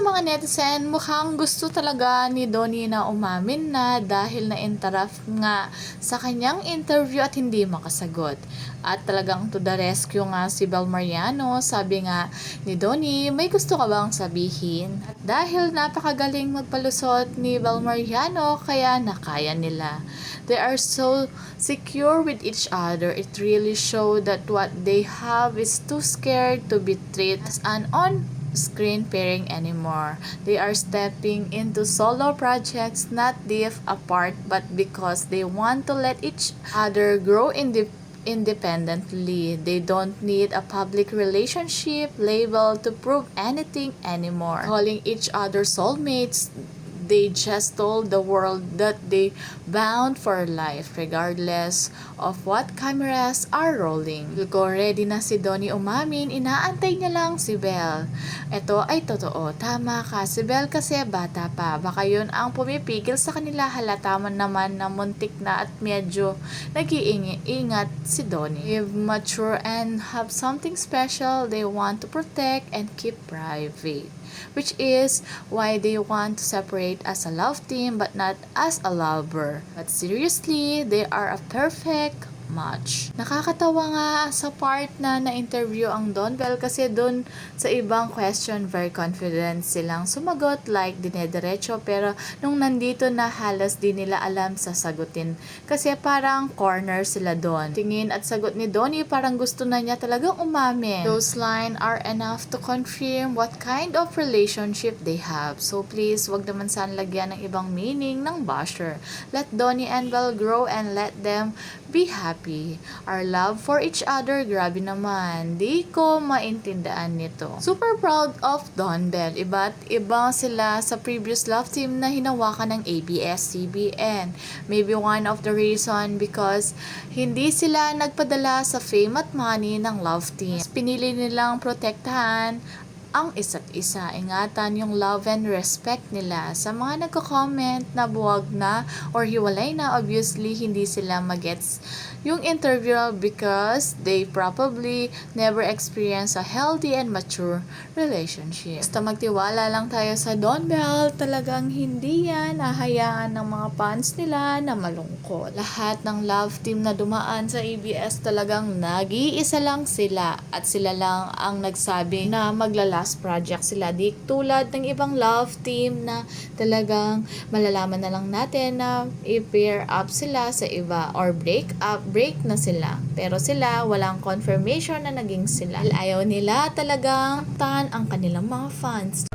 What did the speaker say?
mga netizen, mukhang gusto talaga ni Donnie na umamin na dahil na-interrupt nga sa kanyang interview at hindi makasagot. At talagang to the rescue nga si Bel Mariano. Sabi nga ni Donnie, may gusto ka bang sabihin? At dahil napakagaling magpalusot ni Bel Mariano, kaya nakaya nila. They are so secure with each other. It really showed that what they have is too scared to be treated as an on-screen pairing anymore. They are stepping into solo projects not deep apart but because they want to let each other grow independently. They don't need a public relationship label to prove anything anymore. Calling each other soulmates, they just told the world that they bound for life regardless of what cameras are rolling. Ko ready na si Donnie umamin, inaantay niya lang si Bel. Ito ay totoo, tama ka, si Bel kasi bata pa, baka yun ang pumipigil sa kanila. Halata man naman na muntik na at medyo nag-iingat si Donnie. If mature and have something special they want to protect and keep private, which is why they want to separate as a love team but not as a lover. But seriously, they are a perfect match. Nakakatawa nga sa part na na-interview ang Don Bell kasi doon sa ibang question very confident silang sumagot, like dinediretso, pero nung nandito na halos di nila alam sasagutin kasi parang corner sila doon. Tingin at sagot ni Donnie parang gusto na niya talagang umamin. Those lines are enough to confirm what kind of relationship they have. So please, wag naman sana lagyan ng ibang meaning ng basher. Let Donnie and Bell grow and let them be happy. Our love for each other, grabe naman. Di ko maintindihan nito. Super proud of Don Bell. Iba't iba sila sa previous love team na hinawakan ng ABS-CBN. Maybe one of the reason because hindi sila nagpadala sa fame at money ng love team. Pinili nilang protektahan ang isa't isa. Ingatan yung love and respect nila. Sa mga nagko-comment na buwag na or hiwalay na, obviously hindi sila magets yung interview because they probably never experience a healthy and mature relationship. Basta magtiwala lang tayo sa Don Bell, talagang hindi yan hahayaan ng mga fans nila na malungkot. Lahat ng love team na dumaan sa ABS talagang nag-iisa lang sila at sila lang ang nagsabi na magla-last project sila. Di tulad ng ibang love team na talagang malalaman na lang natin na i-pair up sila sa iba or break na sila. Pero sila, walang confirmation na naging sila. Ayaw nila talagang tan ang kanilang mga fans.